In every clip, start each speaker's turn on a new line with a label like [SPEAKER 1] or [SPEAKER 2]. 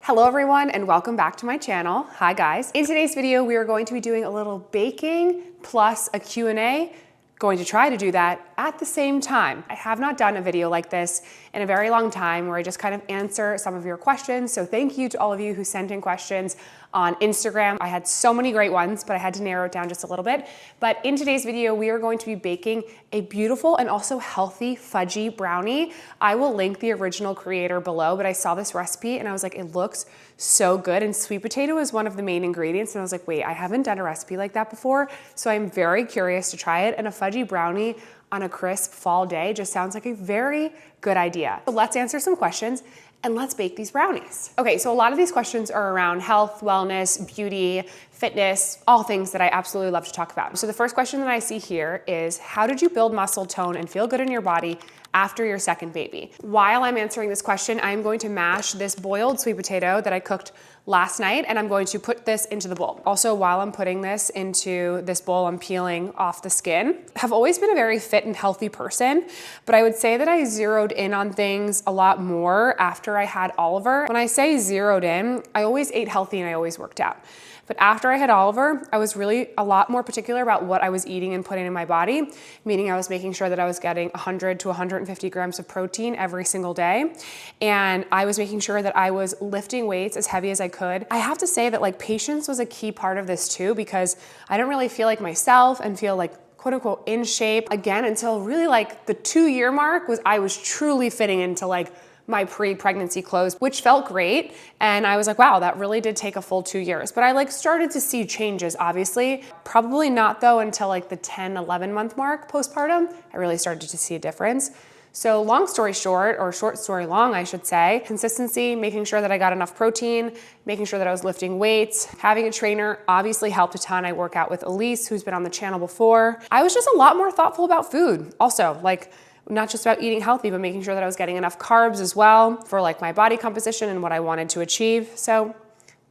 [SPEAKER 1] Hello everyone and welcome back to my channel. Hi guys. In today's video, we are going to be doing a little baking plus a Q&A. Going to try to do that at the same time. I have not done a video like this in a very long time where I just kind of answer some of your questions. So thank you to all of you who sent in questions on Instagram. I had so many great ones, but I had to narrow it down just a little bit. But in today's video, we are going to be baking a beautiful and also healthy fudgy brownie. I will link the original creator below, but I saw this recipe and I was like, it looks so good. And sweet potato is one of the main ingredients. And I was like, wait, I haven't done a recipe like that before. So I'm very curious to try it. And a fudgy brownie on a crisp fall day just sounds like a very good idea. So let's answer some questions and let's bake these brownies. Okay, so a lot of these questions are around health, wellness, beauty, fitness, all things that I absolutely love to talk about. So the first question that I see here is, how did you build muscle tone and feel good in your body after your second baby? While I'm answering this question, I'm going to mash this boiled sweet potato that I cooked last night, and I'm going to put this into the bowl. Also, while I'm putting this into this bowl, I'm peeling off the skin. I've always been a very fit and healthy person, but I would say that I zeroed in on things a lot more after I had Oliver. When I say zeroed in, I always ate healthy and I always worked out. But after I had Oliver, I was really a lot more particular about what I was eating and putting in my body, meaning I was making sure that I was getting 100 to 150 grams of protein every single day. And I was making sure that I was lifting weights as heavy as I could. I have to say that like patience was a key part of this too, because I didn't really feel like myself and feel like quote unquote in shape again until really like the 2-year mark I was truly fitting into like my pre-pregnancy clothes, which felt great. And I was like, wow, that really did take a full 2 years. But I like started to see changes, obviously. Probably not though until like the 10, 11 month mark postpartum, I really started to see a difference. So long story short, or short story long, I should say, consistency, making sure that I got enough protein, making sure that I was lifting weights, having a trainer obviously helped a ton. I work out with Elise, who's been on the channel before. I was just a lot more thoughtful about food. Also, like, not just about eating healthy, but making sure that I was getting enough carbs as well for like my body composition and what I wanted to achieve. So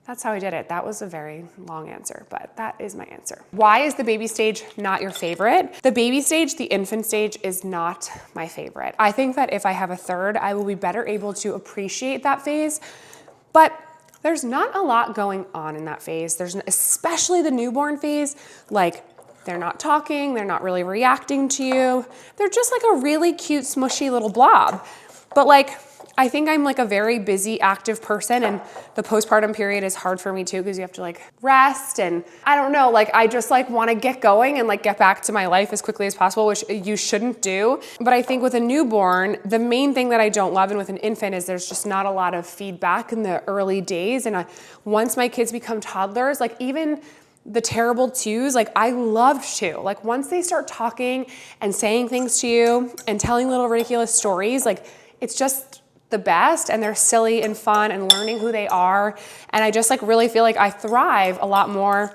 [SPEAKER 1] that's how I did it. That was a very long answer, but that is my answer. Why is the baby stage not your favorite? The baby stage, the infant stage, is not my favorite. I think that if I have a third, I will be better able to appreciate that phase, but there's not a lot going on in that phase. There's especially the newborn phase, like they're not talking, they're not really reacting to you. They're just like a really cute, smushy little blob. But like, I think I'm like a very busy, active person, and the postpartum period is hard for me too because you have to like rest, and I don't know, like I just like want to get going and like get back to my life as quickly as possible, which you shouldn't do. But I think with a newborn, the main thing that I don't love, and with an infant, is there's just not a lot of feedback in the early days. And once my kids become toddlers, like even the terrible twos, like I loved to. Like once they start talking and saying things to you and telling little ridiculous stories, like it's just the best, and they're silly and fun and learning who they are. And I just like really feel like I thrive a lot more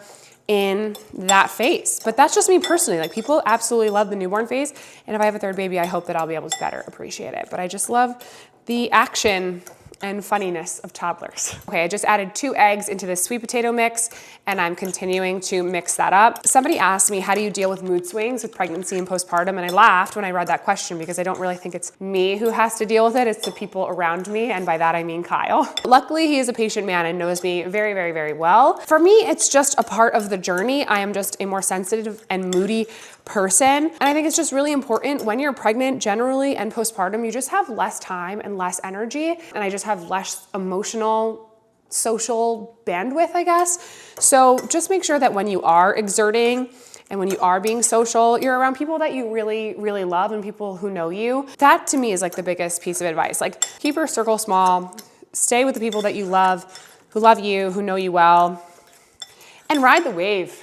[SPEAKER 1] in that phase. But that's just me personally. Like people absolutely love the newborn phase. And if I have a third baby, I hope that I'll be able to better appreciate it. But I just love the action and funniness of toddlers. Okay, I just added 2 eggs into this sweet potato mix, and I'm continuing to mix that up. Somebody asked me, how do you deal with mood swings with pregnancy and postpartum? And I laughed when I read that question because I don't really think it's me who has to deal with it, it's the people around me, and by that I mean Kyle. Luckily, he is a patient man and knows me very, very, very well. For me, it's just a part of the journey. I am just a more sensitive and moody person. And I think it's just really important when you're pregnant generally and postpartum, you just have less time and less energy. And I just have less emotional, social bandwidth, I guess. So just make sure that when you are exerting and when you are being social, you're around people that you really, really love and people who know you. That to me is like the biggest piece of advice. Like keep your circle small, stay with the people that you love, who love you, who know you well, and ride the wave.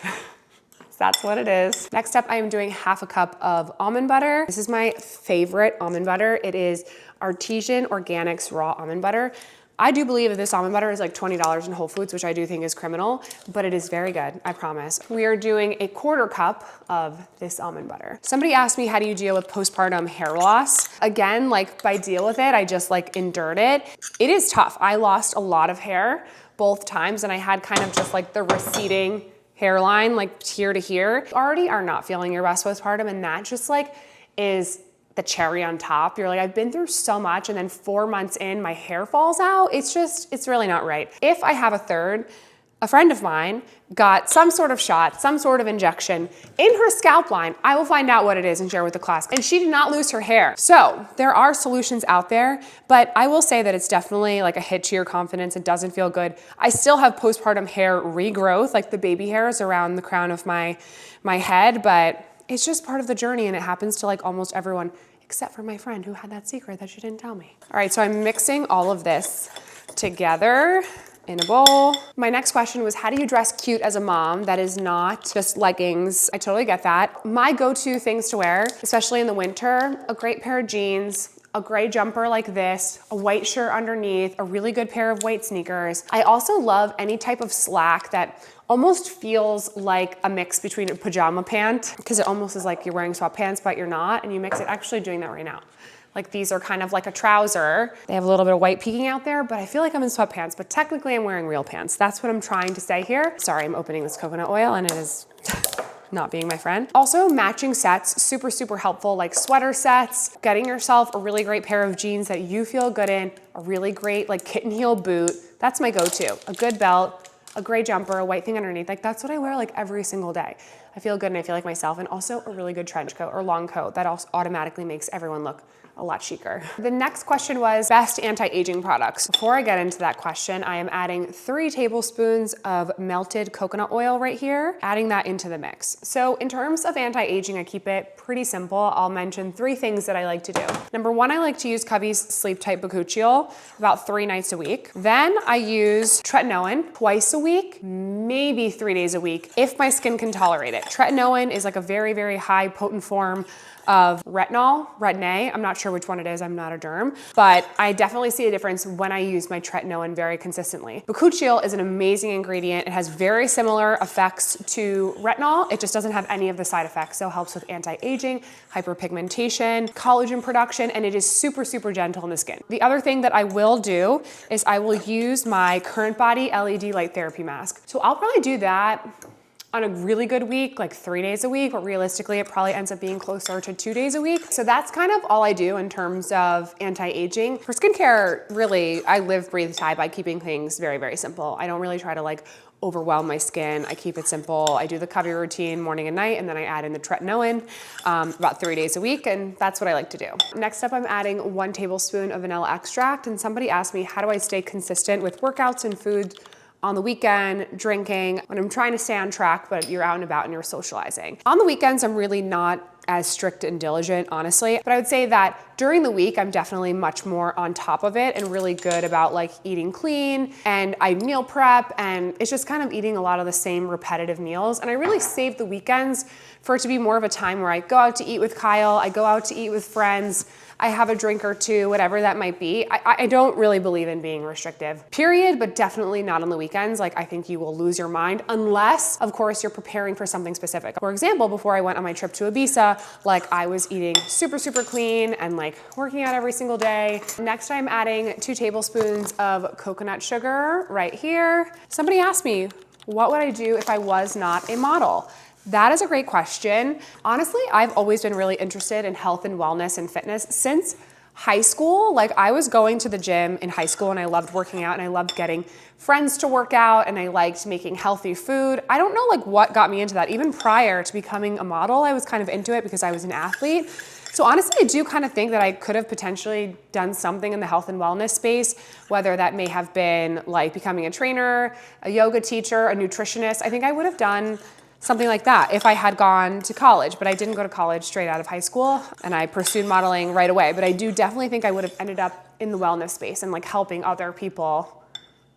[SPEAKER 1] That's what it is. Next up, I am doing half a cup of almond butter. This is my favorite almond butter. It is Artesian Organics raw almond butter. I do believe that this almond butter is like $20 in Whole Foods, which I do think is criminal, but it is very good, I promise. We are doing a 1/4 cup of this almond butter. Somebody asked me, how do you deal with postpartum hair loss? Again, like by deal with it, I just like endured it. It is tough. I lost a lot of hair both times, and I had kind of just like the receding hairline, like here to here. You already are not feeling your best postpartum, and that just like is the cherry on top. You're like, I've been through so much, and then 4 months in, my hair falls out. It's really not right. If I have a third, a friend of mine got some sort of shot, some sort of injection in her scalp line. I will find out what it is and share with the class. And she did not lose her hair. So there are solutions out there, but I will say that it's definitely like a hit to your confidence. It doesn't feel good. I still have postpartum hair regrowth, like the baby hairs around the crown of my head, but it's just part of the journey, and it happens to like almost everyone, except for my friend who had that secret that she didn't tell me. All right, so I'm mixing all of this together in a bowl. My next question was, how do you dress cute as a mom that is not just leggings? I totally get that. My go-to things to wear, especially in the winter, a great pair of jeans, a gray jumper like this, a white shirt underneath, a really good pair of white sneakers. I also love any type of slack that almost feels like a mix between a pajama pant, because it almost is like you're wearing sweatpants, but you're not, and you mix it. Actually doing that right now. Like these are kind of like a trouser. They have a little bit of white peeking out there, but I feel like I'm in sweatpants, but technically I'm wearing real pants. That's what I'm trying to say here. Sorry, I'm opening this coconut oil and it is not being my friend. Also, matching sets, super, super helpful, like sweater sets, getting yourself a really great pair of jeans that you feel good in, a really great like kitten heel boot. That's my go-to. A good belt, a gray jumper, a white thing underneath. Like that's what I wear like every single day. I feel good and I feel like myself, and also a really good trench coat or long coat that also automatically makes everyone look a lot chicer. The next question was best anti-aging products. Before I get into that question, I am adding 3 tablespoons of melted coconut oil right here, adding that into the mix. So in terms of anti-aging, I keep it pretty simple. I'll mention 3 things that I like to do. Number 1, I like to use Cubby's Sleep Tight Bakuchiol about 3 nights a week. Then I use tretinoin twice a week, maybe 3 days a week, if my skin can tolerate it. Tretinoin is like a very, very high potent form of retinol, retin-A. I'm not sure which one it is, I'm not a derm, but I definitely see a difference when I use my tretinoin very consistently. Bakuchiol is an amazing ingredient. It has very similar effects to retinol. It just doesn't have any of the side effects. So it helps with anti-aging, hyperpigmentation, collagen production, and it is super, super gentle on the skin. The other thing that I will do is I will use my Current Body LED Light Therapy Mask. So I'll probably do that on a really good week, like 3 days a week, but realistically, it probably ends up being closer to 2 days a week. So that's kind of all I do in terms of anti-aging. For skincare, really, I live, breathe, tie by keeping things very, very simple. I don't really try to like overwhelm my skin. I keep it simple. I do the Cubby routine morning and night, and then I add in the tretinoin about 3 days a week, and that's what I like to do. Next up, I'm adding 1 tablespoon of vanilla extract, and somebody asked me, how do I stay consistent with workouts and food on the weekend, drinking, when I'm trying to stay on track, but you're out and about and you're socializing. On the weekends, I'm really not as strict and diligent, honestly, but I would say that during the week, I'm definitely much more on top of it and really good about like eating clean, and I meal prep, and it's just kind of eating a lot of the same repetitive meals. And I really save the weekends for it to be more of a time where I go out to eat with Kyle, I go out to eat with friends, I have a drink or two, whatever that might be. I don't really believe in being restrictive, period, but definitely not on the weekends. Like I think you will lose your mind unless, of course, you're preparing for something specific. For example, before I went on my trip to Ibiza, like I was eating super, super clean and like working out every single day. Next, I'm adding 2 tablespoons of coconut sugar right here. Somebody asked me, what would I do if I was not a model? That is a great question. Honestly, I've always been really interested in health and wellness and fitness since high school. Like I was going to the gym in high school and I loved working out and I loved getting friends to work out and I liked making healthy food. I don't know like what got me into that. Even prior to becoming a model, I was kind of into it because I was an athlete. So honestly, I do kind of think that I could have potentially done something in the health and wellness space, whether that may have been like becoming a trainer, a yoga teacher, a nutritionist. I think I would have done something like that if I had gone to college, but I didn't go to college straight out of high school and I pursued modeling right away. But I do definitely think I would have ended up in the wellness space and like helping other people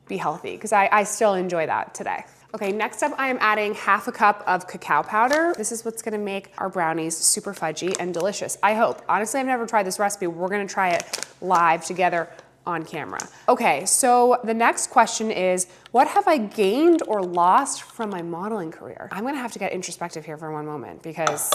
[SPEAKER 1] be healthy, because I still enjoy that today. Okay, next up I am adding 1/2 cup of cacao powder. This is what's gonna make our brownies super fudgy and delicious, I hope. Honestly, I've never tried this recipe. We're gonna try it live together on camera. Okay, so the next question is, what have I gained or lost from my modeling career? I'm gonna have to get introspective here for one moment because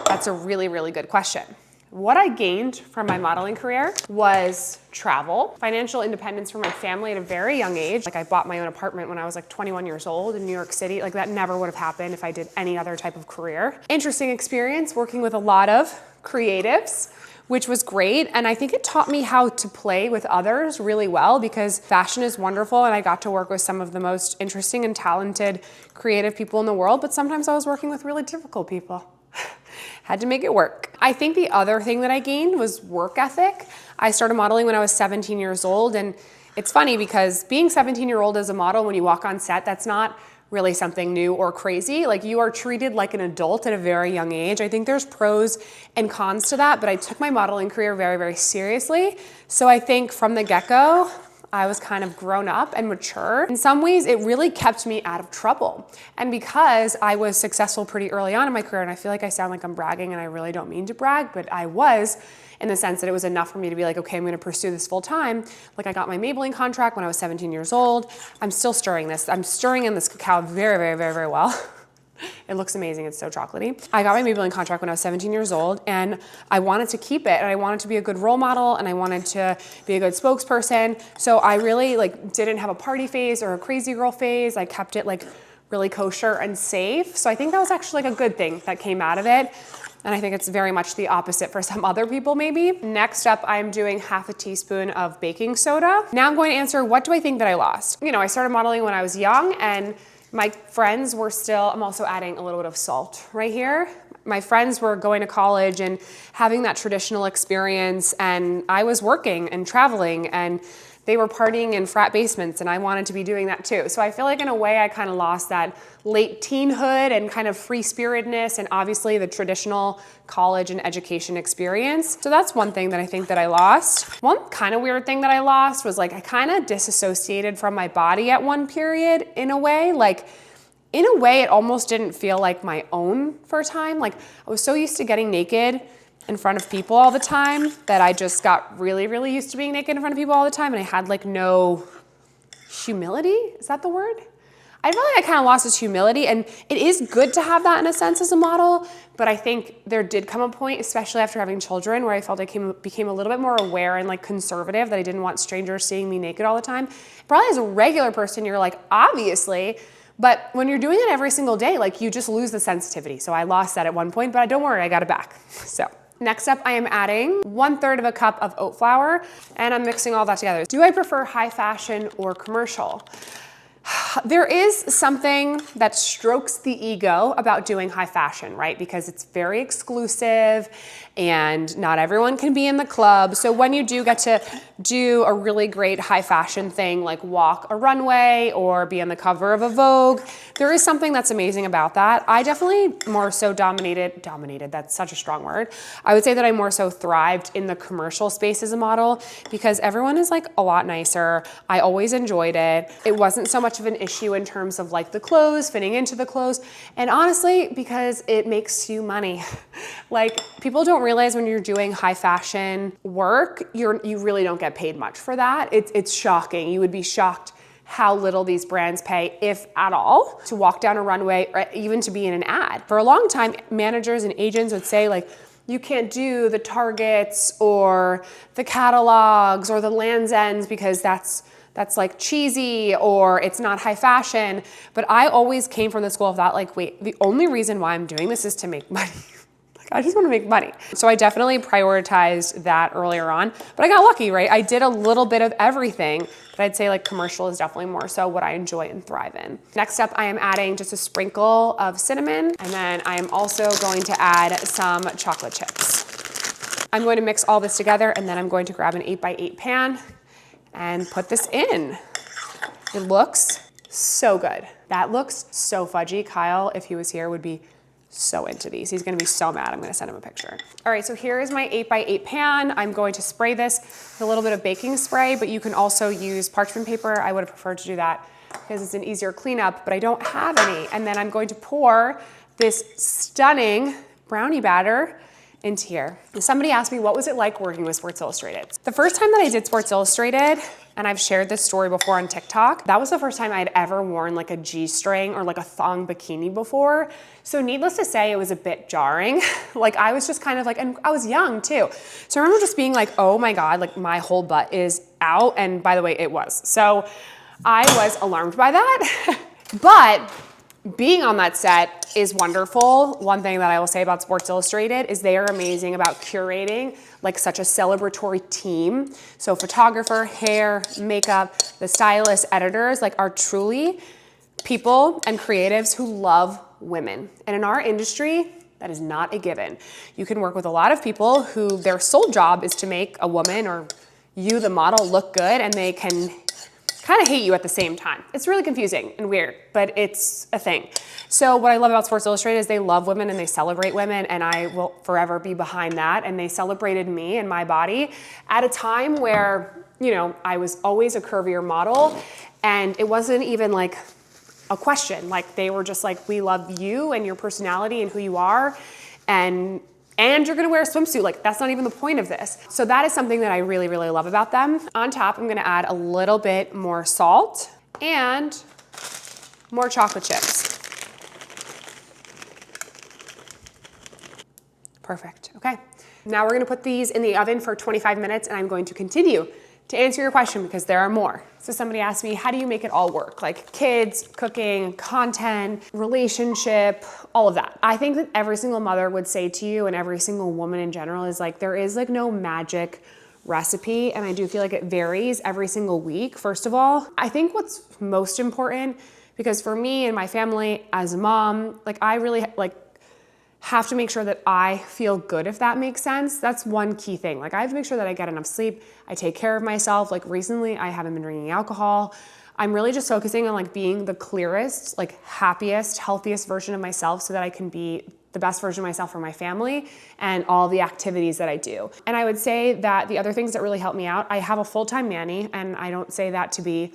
[SPEAKER 1] that's a really, really good question. What I gained from my modeling career was travel, financial independence for my family at a very young age. Like I bought my own apartment when I was like 21 years old in New York City. Like that never would have happened if I did any other type of career. Interesting experience working with a lot of creatives, which was great. And I think it taught me how to play with others really well, because fashion is wonderful and I got to work with some of the most interesting and talented creative people in the world, but sometimes I was working with really difficult people. Had to make it work. I think the other thing that I gained was work ethic. I started modeling when I was 17 years old, and it's funny because being 17-year-old as a model, when you walk on set, that's not really something new or crazy. Like, you are treated like an adult at a very young age. I think there's pros and cons to that, but I took my modeling career very, very seriously. So I think from the get-go, I was kind of grown up and mature. In some ways, it really kept me out of trouble. And because I was successful pretty early on in my career, and I feel like I sound like I'm bragging, and I really don't mean to brag, but I was, in the sense that it was enough for me to be like, okay, I'm gonna pursue this full time. Like, I got my Maybelline contract when I was 17 years old. I'm still stirring this. I'm stirring in this cacao very, very, very, very well. It looks amazing, it's so chocolatey. I got my Maybelline contract when I was 17 years old, and I wanted to keep it, and I wanted to be a good role model, and I wanted to be a good spokesperson. So I really didn't have a party phase or a crazy girl phase. I kept it really kosher and safe. So I think that was actually a good thing that came out of it. And I think it's very much the opposite for some other people maybe. Next up, I'm doing half a teaspoon of baking soda. Now I'm going to answer, what do I think that I lost? You know, I started modeling when I was young, and my friends were still, I'm also adding a little bit of salt right here. My friends were going to college and having that traditional experience, and I was working and traveling, and they were partying in frat basements, and I wanted to be doing that too. So I feel like in a way I kind of lost that late teenhood and kind of free-spiritedness, and obviously the traditional college and education experience. So that's one thing that I think that I lost. One kind of weird thing that I lost was I kind of disassociated from my body at one period in a way. In a way, it almost didn't feel like my own for a time. I was so used to getting naked in front of people all the time that I just got really, really used to being naked in front of people all the time, and I had no humility. Is that the word? I feel like I kind of lost this humility, and it is good to have that in a sense as a model, but I think there did come a point, especially after having children, where I felt I became a little bit more aware and conservative, that I didn't want strangers seeing me naked all the time. Probably as a regular person, you're obviously, but when you're doing it every single day, you just lose the sensitivity. So I lost that at one point, but don't worry, I got it back. So next up, I am adding 1/3 of a cup of oat flour, and I'm mixing all that together. Do I prefer high fashion or commercial? There is something that strokes the ego about doing high fashion, right? Because it's very exclusive and not everyone can be in the club. So when you do get to do a really great high fashion thing, like walk a runway or be on the cover of a Vogue, there is something that's amazing about that. I definitely more so dominated, that's such a strong word. I would say that I more so thrived in the commercial space as a model, because everyone is a lot nicer. I always enjoyed it. It wasn't so much of an issue in terms of the clothes, fitting into the clothes. And honestly, because it makes you money. People don't realize when you're doing high fashion work, you really don't get paid much for that. It's shocking. You would be shocked how little these brands pay, if at all, to walk down a runway or even to be in an ad. For a long time, managers and agents would say you can't do the Targets or the catalogs or the Land's Ends because that's cheesy or it's not high fashion. But I always came from the school of thought, wait, the only reason why I'm doing this is to make money. I just want to make money. So I definitely prioritized that earlier on, but I got lucky, right? I did a little bit of everything, but I'd say commercial is definitely more so what I enjoy and thrive in. Next up, I am adding just a sprinkle of cinnamon, and then I am also going to add some chocolate chips. I'm going to mix all this together, and then I'm going to grab an 8x8 pan and put this in. It looks so good. That looks so fudgy. Kyle, if he was here, would be so into these. He's gonna be so mad. I'm gonna send him a picture. All right, so here is my 8x8 pan. I'm going to spray this with a little bit of baking spray, but you can also use parchment paper. I would have preferred to do that because it's an easier cleanup, but I don't have any. And then I'm going to pour this stunning brownie batter into here. Somebody asked me, what was it like working with Sports Illustrated? The first time that I did Sports Illustrated, and I've shared this story before on TikTok, that was the first time I'd ever worn a G-string or a thong bikini before. So needless to say, it was a bit jarring. I was just kind of and I was young too. So I remember just being oh my God, my whole butt is out. And by the way, it was. So I was alarmed by that. But Being on that set is wonderful. One thing that I will say about Sports Illustrated is they are amazing about curating like such a celebratory team. So photographer, hair, makeup, the stylists, editors, like are truly people and creatives who love women. And in our industry, that is not a given. You can work with a lot of people who their sole job is to make a woman or you, the model, look good, and they can kind of hate you at the same time. It's really confusing and weird, but it's a thing. So what I love about Sports Illustrated is they love women and they celebrate women, and I will forever be behind that. And they celebrated me and my body at a time where, you know, I was always a curvier model, and it wasn't even like a question. Like they were just like, we love you and your personality and who you are, and you're gonna wear a swimsuit. Like that's not even the point of this. So that is something that I really, really love about them. On top, I'm gonna add a little bit more salt and more chocolate chips. Perfect, okay. Now we're gonna put these in the oven for 25 minutes, and I'm going to continue to answer your question because there are more. So somebody asked me, how do you make it all work? Like kids, cooking, content, relationship, all of that. I think that every single mother would say to you, and every single woman in general, is like, there is like no magic recipe. And I do feel like it varies every single week. First of all, I think what's most important, because for me and my family as a mom, like I really have to make sure that I feel good, if that makes sense. That's one key thing. Like I have to make sure that I get enough sleep. I take care of myself. Like recently I haven't been drinking alcohol. I'm really just focusing on like being the clearest, like happiest, healthiest version of myself so that I can be the best version of myself for my family and all the activities that I do. And I would say that the other things that really help me out, I have a full-time nanny, and I don't say that to be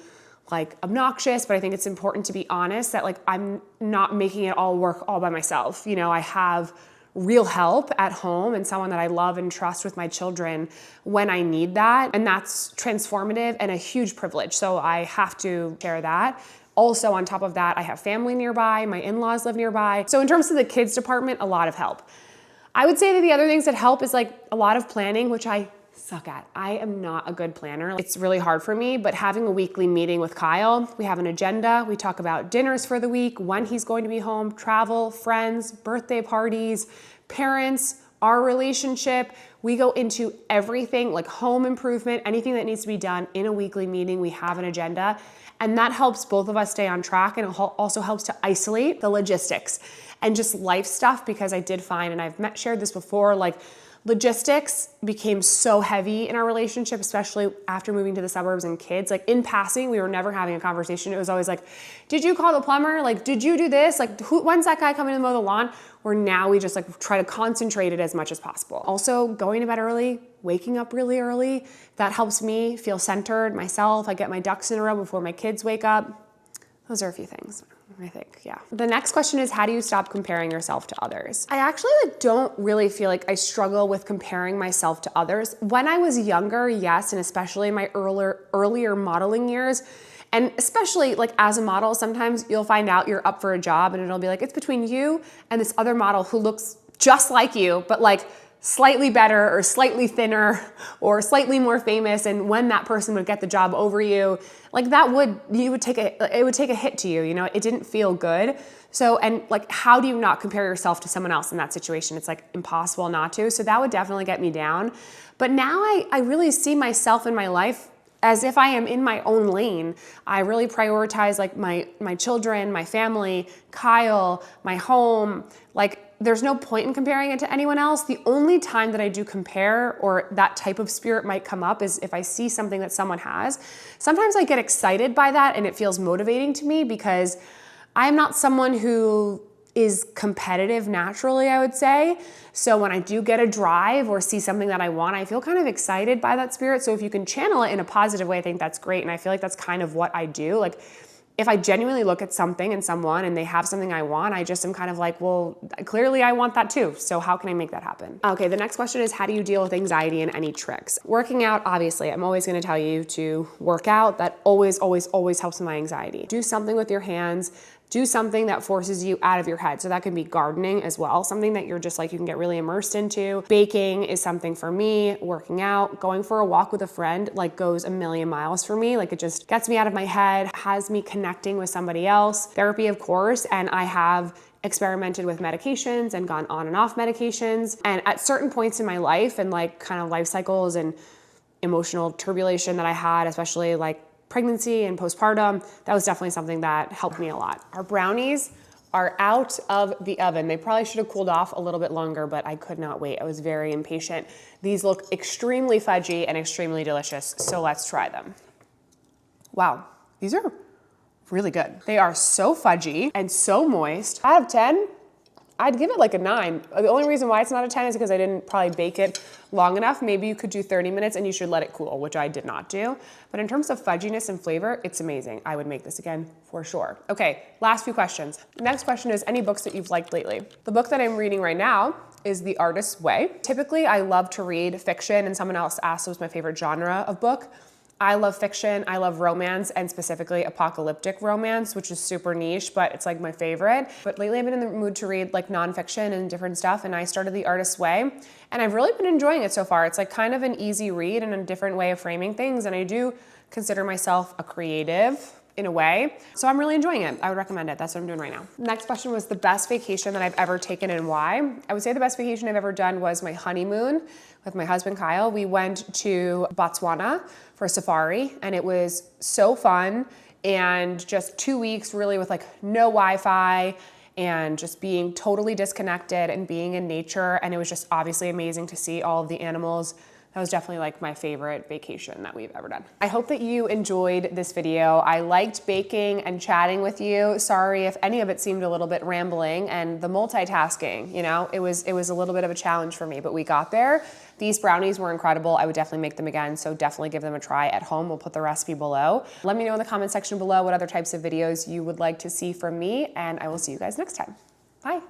[SPEAKER 1] like obnoxious, but I think it's important to be honest that like I'm not making it all work all by myself. You know, I have real help at home and someone that I love and trust with my children when I need that. And that's transformative and a huge privilege. So I have to share that. Also, on top of that, I have family nearby. My in-laws live nearby. So in terms of the kids department, a lot of help. I would say that the other things that help is like a lot of planning, which I suck at. I am not a good planner. It's really hard for me, but having a weekly meeting with Kyle, we have an agenda. We talk about dinners for the week, when he's going to be home, travel, friends, birthday parties, parents, our relationship. We go into everything like home improvement, anything that needs to be done in a weekly meeting. We have an agenda, and that helps both of us stay on track, and it also helps to isolate the logistics and just life stuff, because I did find, and I've shared this before, like logistics became so heavy in our relationship, especially after moving to the suburbs and kids. Like in passing, we were never having a conversation. It was always like, did you call the plumber? Like, did you do this? Like, when's that guy coming to mow the lawn? Where now we just like try to concentrate it as much as possible. Also, going to bed early, waking up really early, that helps me feel centered myself. I get my ducks in a row before my kids wake up. Those are a few things, I think, yeah. The next question is, how do you stop comparing yourself to others? I actually don't really feel like I struggle with comparing myself to others. When I was younger, yes, and especially in my earlier modeling years, and especially like as a model, sometimes you'll find out you're up for a job and it'll be like, it's between you and this other model who looks just like you, but like slightly better or slightly thinner or slightly more famous. And when that person would get the job over you, like it would take a hit to you, you know, it didn't feel good. So, and like, how do you not compare yourself to someone else in that situation? It's like impossible not to. So that would definitely get me down. But now I really see myself in my life as if I am in my own lane. I really prioritize like my children, my family, Kyle, my home. Like there's no point in comparing it to anyone else. The only time that I do compare or that type of spirit might come up is if I see something that someone has. Sometimes I get excited by that and it feels motivating to me because I am not someone who is competitive naturally, I would say. So when I do get a drive or see something that I want, I feel kind of excited by that spirit. So if you can channel it in a positive way, I think that's great. And I feel like that's kind of what I do. Like if I genuinely look at something and someone and they have something I want, I just am kind of like, well, clearly I want that too. So how can I make that happen? Okay, the next question is, how do you deal with anxiety and any tricks? Working out, obviously, I'm always gonna tell you to work out. That always, always, always helps with my anxiety. Do something with your hands. do something that forces you out of your head. So that can be gardening as well, something that you're just like, you can get really immersed into. Baking is something for me, working out, going for a walk with a friend, like goes a million miles for me. Like it just gets me out of my head, has me connecting with somebody else. Therapy, of course, and I have experimented with medications and gone on and off medications. And at certain points in my life and like kind of life cycles and emotional turbulation that I had, especially like pregnancy and postpartum, that was definitely something that helped me a lot. Our brownies are out of the oven. They probably should have cooled off a little bit longer, but I could not wait. I was very impatient. These look extremely fudgy and extremely delicious, so let's try them. Wow, these are really good. They are so fudgy and so moist. Out of 10, I'd give it like a 9. The only reason why it's not a 10 is because I didn't probably bake it long enough. Maybe you could do 30 minutes and you should let it cool, which I did not do. But in terms of fudginess and flavor, it's amazing. I would make this again for sure. Okay, last few questions. Next question is any books that you've liked lately? The book that I'm reading right now is The Artist's Way. Typically, I love to read fiction, and someone else asked what was my favorite genre of book. I love fiction, I love romance, and specifically apocalyptic romance, which is super niche, but it's like my favorite. But lately I've been in the mood to read like nonfiction and different stuff, and I started The Artist's Way, and I've really been enjoying it so far. It's like kind of an easy read and a different way of framing things, and I do consider myself a creative in a way. So I'm really enjoying it. I would recommend it. That's what I'm doing right now. Next question was the best vacation that I've ever taken and why. I would say the best vacation I've ever done was my honeymoon with my husband, Kyle. We went to Botswana for a safari, and it was so fun, and just 2 weeks really with like no Wi-Fi and just being totally disconnected and being in nature. And it was just obviously amazing to see all of the animals. That was definitely like my favorite vacation that we've ever done. I hope that you enjoyed this video. I liked baking and chatting with you. Sorry if any of it seemed a little bit rambling, and the multitasking, you know, it was a little bit of a challenge for me, but we got there. These brownies were incredible. I would definitely make them again, so definitely give them a try at home. We'll put the recipe below. Let me know in the comment section below what other types of videos you would like to see from me, and I will see you guys next time. Bye.